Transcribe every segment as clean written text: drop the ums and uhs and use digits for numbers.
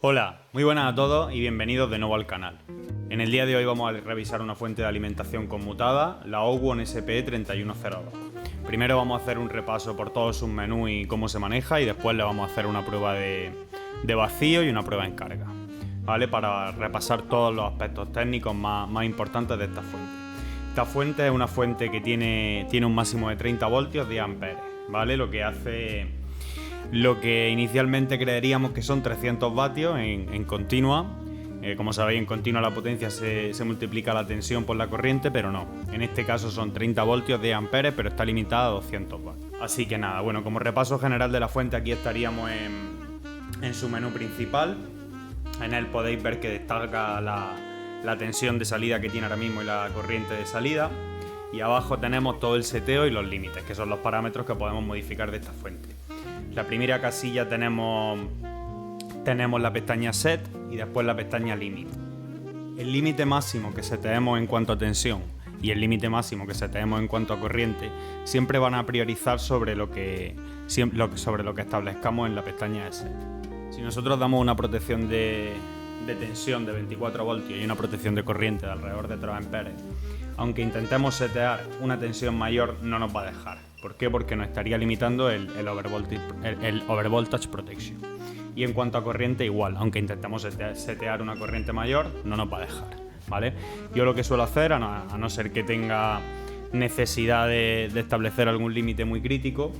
Hola, muy buenas a todos y bienvenidos de nuevo al canal. En el día de hoy vamos a revisar una fuente de alimentación conmutada, la Owon SP3102. Primero vamos a hacer un repaso por todos sus menús y cómo se maneja, y después le vamos a hacer una prueba de vacío y una prueba en carga, ¿vale? Para repasar todos los aspectos técnicos más importantes de esta fuente. Esta fuente es una fuente que tiene un máximo de 30 voltios 10 amperes, ¿vale? Lo que inicialmente creeríamos que son 300 vatios en continua. Como sabéis, en continua la potencia se multiplica la tensión por la corriente, pero no. En este caso son 30 voltios 10 amperes, pero está limitada a 200 vatios. Así que nada, bueno, como repaso general de la fuente, aquí estaríamos en su menú principal. En él podéis ver que destaca la tensión de salida que tiene ahora mismo y la corriente de salida. Y abajo tenemos todo el seteo y los límites, que son los parámetros que podemos modificar de esta fuente. La primera casilla tenemos la pestaña Set y después la pestaña Limit. El límite máximo que seteemos en cuanto a tensión y el límite máximo que seteemos en cuanto a corriente siempre van a priorizar sobre lo que establezcamos en la pestaña Set. Si nosotros damos una protección de tensión de 24 voltios y una protección de corriente de alrededor de 3 amperes, aunque intentemos setear una tensión mayor, no nos va a dejar. ¿Por qué? Porque nos estaría limitando el overvoltage protection. Y en cuanto a corriente, igual, aunque intentemos setear una corriente mayor, no nos va a dejar, ¿vale? Yo lo que suelo hacer, a no ser que tenga necesidad de establecer algún límite muy crítico,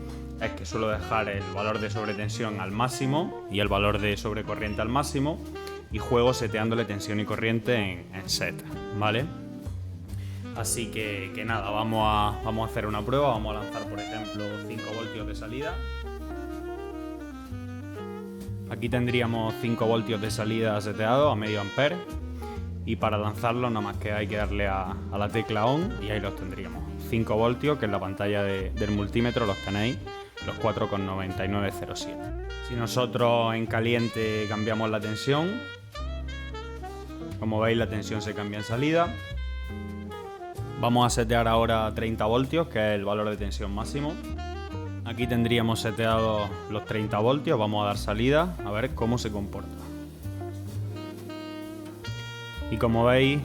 es que suelo dejar el valor de sobretensión al máximo y el valor de sobrecorriente al máximo, y juego seteándole tensión y corriente en set, ¿vale? Así que nada, vamos a hacer una prueba. Vamos a lanzar, por ejemplo, 5 voltios de salida. Aquí tendríamos 5 voltios de salida seteado a medio ampere, y para lanzarlo nada más que hay que darle a la tecla ON y ahí los tendríamos. 5 voltios, que en la pantalla del multímetro los tenéis, los 4,9907. Si nosotros en caliente cambiamos la tensión, como veis la tensión se cambia en salida. Vamos a setear ahora 30 voltios, que es el valor de tensión máximo. Aquí tendríamos seteados los 30 voltios, vamos a dar salida, a ver cómo se comporta. Y como veis,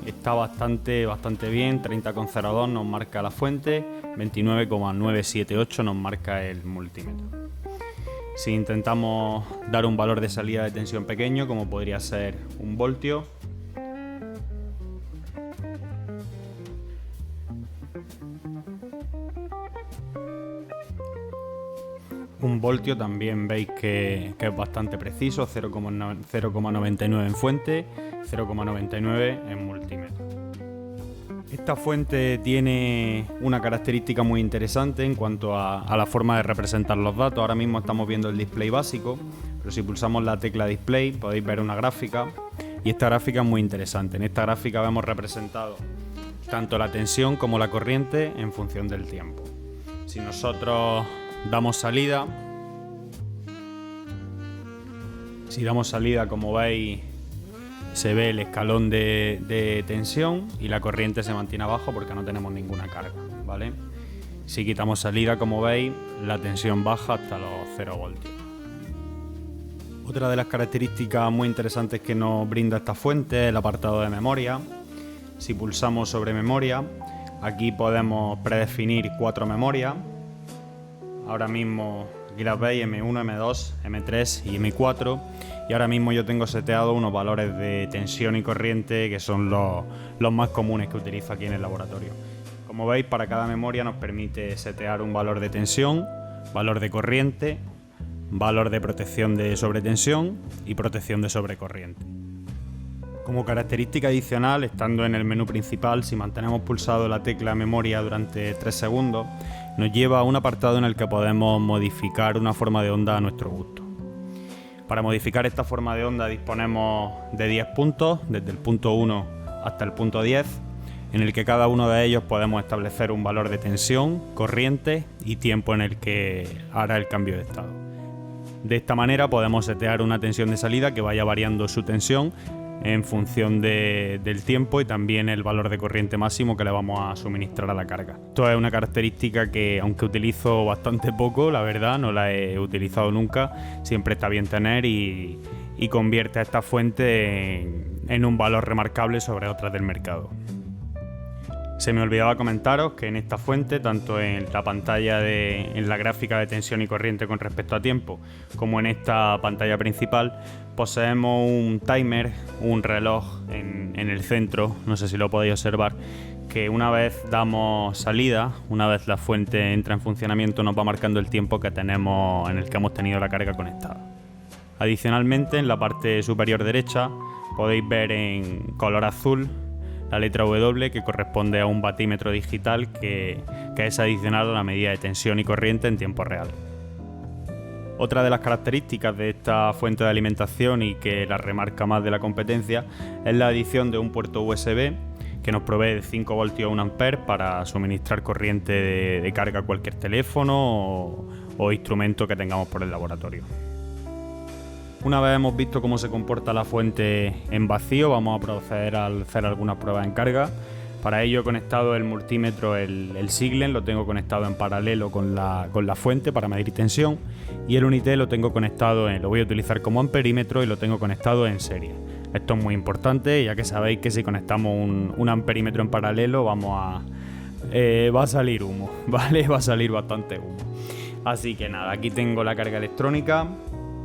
está bastante bien, 30,02 nos marca la fuente, 29,978 nos marca el multímetro. Si intentamos dar un valor de salida de tensión pequeño, como podría ser 1 voltio, un voltio también veis que es bastante preciso, 0,99 en fuente, 0,99 en multímetro. Esta fuente tiene una característica muy interesante en cuanto a la forma de representar los datos. Ahora mismo estamos viendo el display básico, pero si pulsamos la tecla display podéis ver una gráfica, y esta gráfica es muy interesante. En esta gráfica vemos representado tanto la tensión como la corriente en función del tiempo. Si nosotros damos salida, como veis, se ve el escalón de tensión y la corriente se mantiene abajo porque no tenemos ninguna carga, ¿vale? Si quitamos salida, como veis, la tensión baja hasta los 0 voltios. Otra de las características muy interesantes que nos brinda esta fuente es el apartado de memoria. Si pulsamos sobre memoria, aquí podemos predefinir 4 memorias. Ahora mismo aquí las veis, M1, M2, M3 y M4, y ahora mismo yo tengo seteado unos valores de tensión y corriente que son los más comunes que utilizo aquí en el laboratorio. Como veis, para cada memoria nos permite setear un valor de tensión, valor de corriente, valor de protección de sobretensión y protección de sobrecorriente. Como característica adicional, estando en el menú principal, si mantenemos pulsado la tecla memoria durante 3 segundos, nos lleva a un apartado en el que podemos modificar una forma de onda a nuestro gusto. Para modificar esta forma de onda disponemos de 10 puntos, desde el punto 1 hasta el punto 10, en el que cada uno de ellos podemos establecer un valor de tensión, corriente y tiempo en el que hará el cambio de estado. De esta manera podemos setear una tensión de salida que vaya variando su tensión en función del tiempo, y también el valor de corriente máximo que le vamos a suministrar a la carga. Esto es una característica que, aunque utilizo bastante poco, la verdad, no la he utilizado nunca, siempre está bien tener, y y convierte a esta fuente en un valor remarcable sobre otras del mercado. Se me olvidaba comentaros que en esta fuente, tanto en la pantalla en la gráfica de tensión y corriente con respecto a tiempo, como en esta pantalla principal, poseemos un timer, un reloj en el centro, no sé si lo podéis observar, que una vez damos salida, una vez la fuente entra en funcionamiento, nos va marcando el tiempo que tenemos en el que hemos tenido la carga conectada. Adicionalmente, en la parte superior derecha podéis ver en color azul la letra W, que corresponde a un batímetro digital que es adicional a la medida de tensión y corriente en tiempo real. Otra de las características de esta fuente de alimentación y que la remarca más de la competencia es la adición de un puerto USB que nos provee de 5 voltios a 1 ampere para suministrar corriente de carga a cualquier teléfono o instrumento que tengamos por el laboratorio. Una vez hemos visto cómo se comporta la fuente en vacío, vamos a proceder a hacer algunas pruebas en carga. Para ello he conectado el multímetro, el Siglen, lo tengo conectado en paralelo con la fuente para medir tensión, y el Unité lo tengo conectado, lo voy a utilizar como amperímetro y lo tengo conectado en serie. Esto es muy importante, ya que sabéis que si conectamos un amperímetro en paralelo va a salir humo, ¿vale? Va a salir bastante humo. Así que nada, aquí tengo la carga electrónica.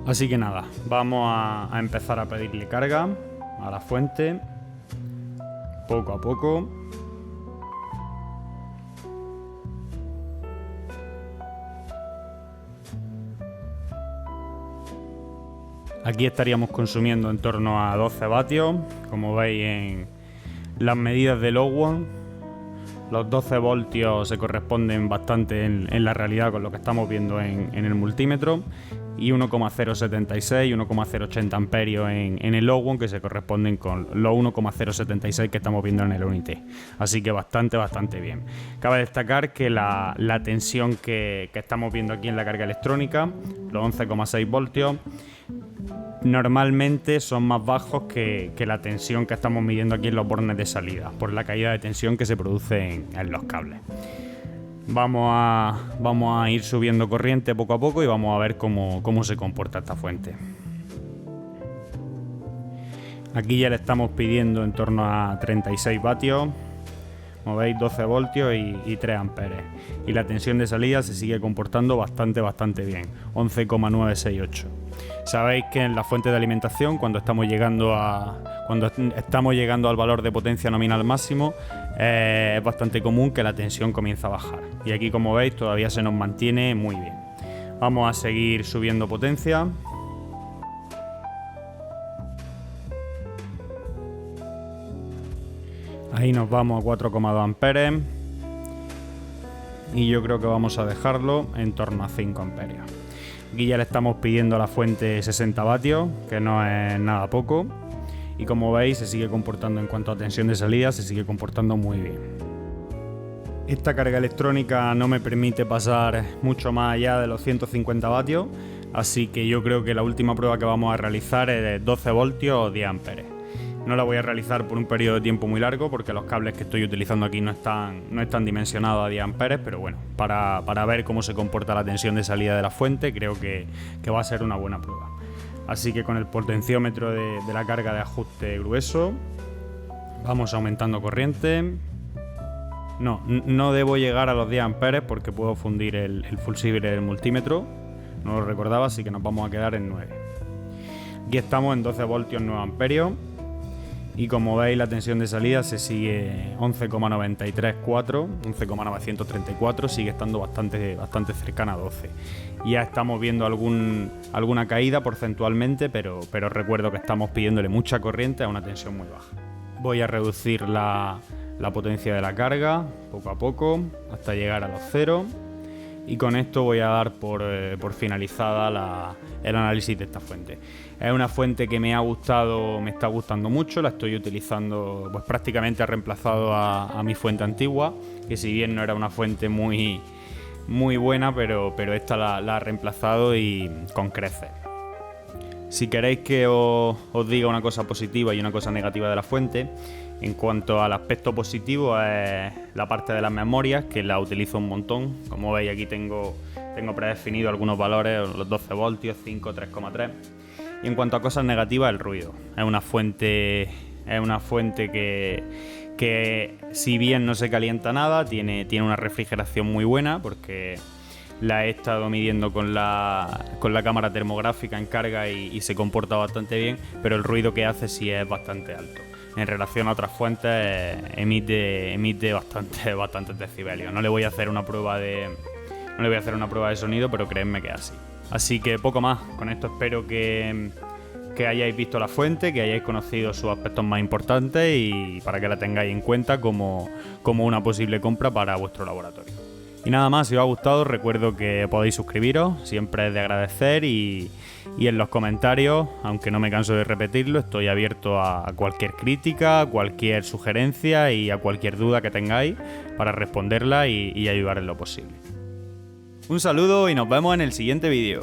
Así que nada, vamos a empezar a pedirle carga a la fuente, poco a poco. Aquí estaríamos consumiendo en torno a 12 vatios, como veis en las medidas de Low. Los 12 voltios se corresponden bastante en la realidad con lo que estamos viendo en el multímetro, y 1,076 y 1,080 amperios en el Low, que se corresponden con los 1,076 que estamos viendo en el Unité. Así que bastante bien. Cabe destacar que la tensión que estamos viendo aquí en la carga electrónica, los 11,6 voltios, normalmente son más bajos que la tensión que estamos midiendo aquí en los bornes de salida, por la caída de tensión que se produce en los cables. Vamos a ir subiendo corriente poco a poco y vamos a ver cómo se comporta esta fuente. Aquí ya le estamos pidiendo en torno a 36 vatios, como veis 12 voltios y 3 amperes. Y la tensión de salida se sigue comportando bastante bien, 11,968. Sabéis que en la fuente de alimentación, cuando estamos llegando al valor de potencia nominal máximo, es bastante común que la tensión comience a bajar. Y aquí, como veis, todavía se nos mantiene muy bien. Vamos a seguir subiendo potencia. Ahí nos vamos a 4,2 amperes. Y yo creo que vamos a dejarlo en torno a 5 amperios. Aquí ya le estamos pidiendo a la fuente 60 vatios, que no es nada poco. Y como veis, se sigue comportando en cuanto a tensión de salida, se sigue comportando muy bien. Esta carga electrónica no me permite pasar mucho más allá de los 150 vatios, así que yo creo que la última prueba que vamos a realizar es de 12 voltios o 10 amperes. No la voy a realizar por un periodo de tiempo muy largo porque los cables que estoy utilizando aquí no están dimensionados a 10 amperes, pero bueno, para ver cómo se comporta la tensión de salida de la fuente, creo que va a ser una buena prueba. Así que con el potenciómetro de la carga de ajuste grueso vamos aumentando corriente. No debo llegar a los 10 amperes porque puedo fundir el fusible del multímetro. No lo recordaba, así que nos vamos a quedar en 9. Aquí estamos en 12 voltios 9 amperios. Y como veis, la tensión de salida se sigue 11,934, 11,934, sigue estando bastante cercana a 12. Ya estamos viendo alguna caída porcentualmente, pero recuerdo que estamos pidiéndole mucha corriente a una tensión muy baja. Voy a reducir la potencia de la carga poco a poco hasta llegar a los 0. Y con esto voy a dar por finalizada el análisis de esta fuente. Es una fuente que me está gustando mucho, la estoy utilizando, pues prácticamente ha reemplazado a mi fuente antigua, que si bien no era una fuente muy buena, pero esta la ha reemplazado y con creces. Si queréis que os diga una cosa positiva y una cosa negativa de la fuente, en cuanto al aspecto positivo es la parte de las memorias, que la utilizo un montón. Como veis, aquí tengo predefinido algunos valores, los 12 voltios, 5, 3,3. Y en cuanto a cosas negativas, el ruido. Es una fuente que si bien no se calienta nada, tiene una refrigeración muy buena, porque la he estado midiendo con la cámara termográfica en carga y se comporta bastante bien, pero el ruido que hace sí es bastante alto. En relación a otras fuentes emite bastantes decibelios. No le voy a hacer una prueba de sonido, pero créanme que es así. Así que poco más. Con esto espero que hayáis visto la fuente, que hayáis conocido sus aspectos más importantes y para que la tengáis en cuenta como una posible compra para vuestro laboratorio. Y nada más, si os ha gustado, recuerdo que podéis suscribiros, siempre es de agradecer, y en los comentarios, aunque no me canso de repetirlo, estoy abierto a cualquier crítica, a cualquier sugerencia y a cualquier duda que tengáis para responderla y ayudar en lo posible. Un saludo y nos vemos en el siguiente vídeo.